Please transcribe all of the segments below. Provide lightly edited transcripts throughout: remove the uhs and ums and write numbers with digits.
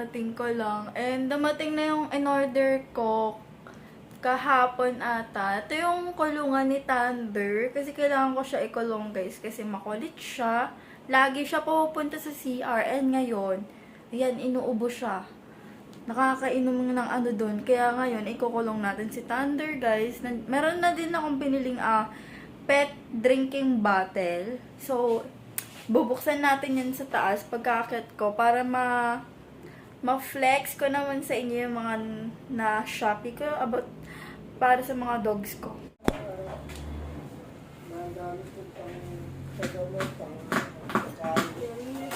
kakarating ko lang. And dumating na yung in-order ko kahapon ata. Ito yung kulungan ni Thunder. Kasi kailangan ko siya ikulong guys. Kasi makulit siya. Lagi siya pupunta sa CR. And ngayon, ayan, inuubo siya. Nakakainom ng ano doon. Kaya ngayon, ikukulong natin si Thunder guys. Meron na din akong piniling pet drinking bottle. So, bubuksan natin yan sa taas pagkakit ko para ma-flex ko naman sa inyo yung mga na Shopee ko about para sa mga dogs ko.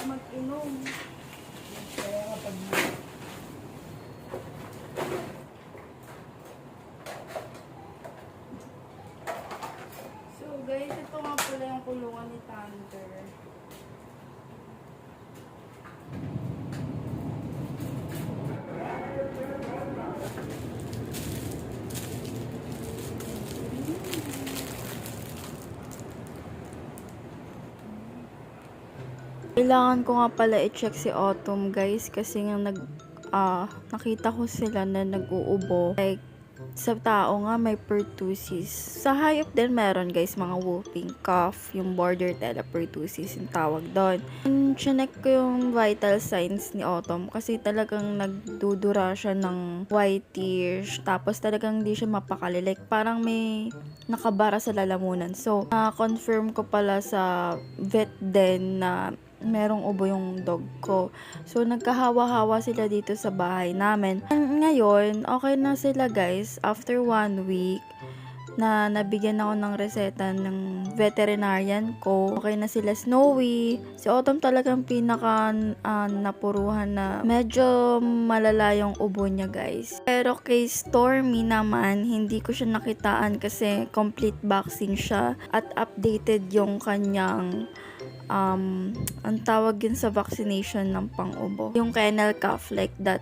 Mag-inom. So guys, ito nga pala yung kulungan ni Thunder. Kailangan ko nga pala i-check si Autumn guys kasi nga nakita ko sila na nag-uubo. Like, sa tao nga may pertussis. Sa hayop din meron guys mga whooping cough, yung border telepertussis yung tawag doon. Chinek ko yung vital signs ni Autumn kasi talagang nagdudura siya ng whitish tapos talagang hindi siya mapakali. Like, parang may nakabara sa lalamunan. So, confirm ko pala sa vet din na merong ubo yung dog ko. So, nagkahawa-hawa sila dito sa bahay namin. And ngayon, okay na sila guys. After 1 week, na nabigyan ako ng reseta ng veterinarian ko. Okay na sila Snowy. Si Autumn talagang pinaka napuruhan na medyo malala yung ubo niya guys. Pero kay Stormy naman, hindi ko siya nakitaan kasi complete vaccine siya at updated yung kanyang ang tawag yun sa vaccination ng pang-ubo. Yung kennel cough, like that.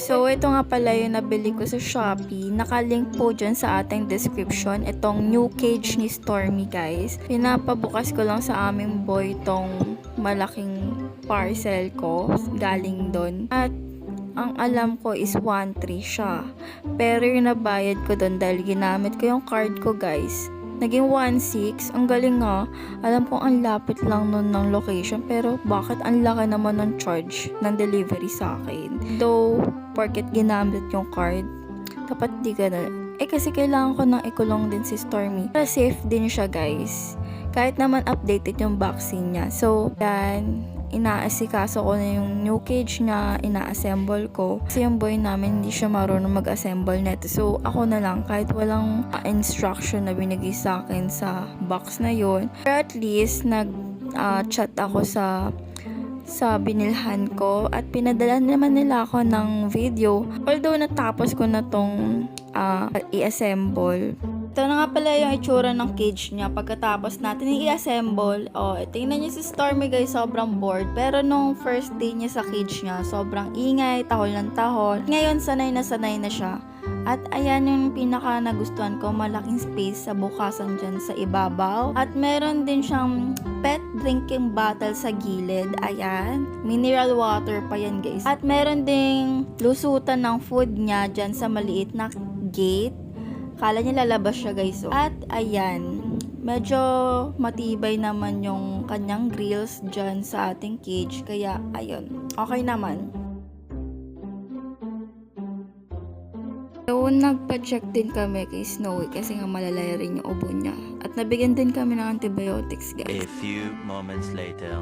So, ito nga pala yung nabili ko sa Shopee. Nakalink po dyan sa ating description. Itong new cage ni Stormy, guys. Pinapabukas ko lang sa aming boy itong malaking parcel ko. Galing doon. At ang alam ko is 1.3 siya. Pero yung nabayad ko doon dahil ginamit ko yung card ko, guys. Naging 1.6. Ang galing nga. Alam ko ang lapit lang nun ng location. Pero bakit ang laki naman ng charge ng delivery sa akin? Though, porket ginamit yung card, dapat di ganun. Kasi kailangan ko nang ikulong din si Stormy. Para safe din siya guys. Kahit naman updated yung vaccine niya. So, yan. Inaasikaso ko na yung new cage niya, ina-assemble ko. Kasi yung boy namin hindi siya marunong mag-assemble neto. So, ako na lang, kahit walang instruction na binigay sa akin sa box na yon. Pero at least, nag-chat ako sa binilhan ko at pinadala naman nila ako ng video. Although, natapos ko na tong i-assemble. Ito na nga pala yung itsura ng cage niya pagkatapos natin i-assemble. Tingnan niyo si Stormy guys, sobrang bored. Pero nung first day niya sa cage niya, sobrang ingay, tahol ng tahol. Ngayon, sanay na siya. At ayan yung pinaka nagustuhan ko, malaking space sa bukasan dyan sa ibabaw. At meron din siyang pet drinking bottle sa gilid. Ayan, mineral water pa yan guys. At meron ding lusutan ng food niya dyan sa maliit na gate. Kala niya lalabas siya guys. At ayan, medyo matibay naman yung kanyang grills dyan sa ating cage. Kaya ayun, okay naman. So, nagpa-check din kami kay Snowy kasi nga malalaya rin yung ubo niya. At nabigyan din kami ng antibiotics guys. A few moments later.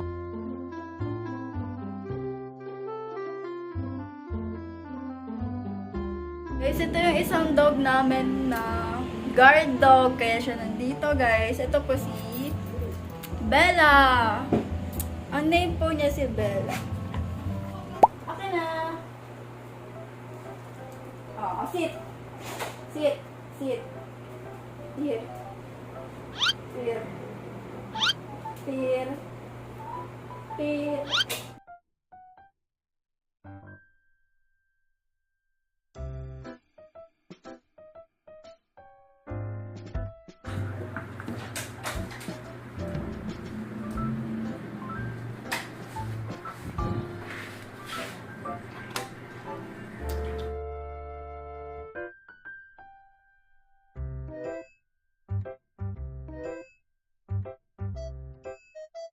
Guys, ito yung isang dog namin na guard dog. Kaya siya nandito, guys. Ito po si Bella. Ang name po niya si Bella. Okay na. Sit. Sit. Sit. Here. Here. Here. Here.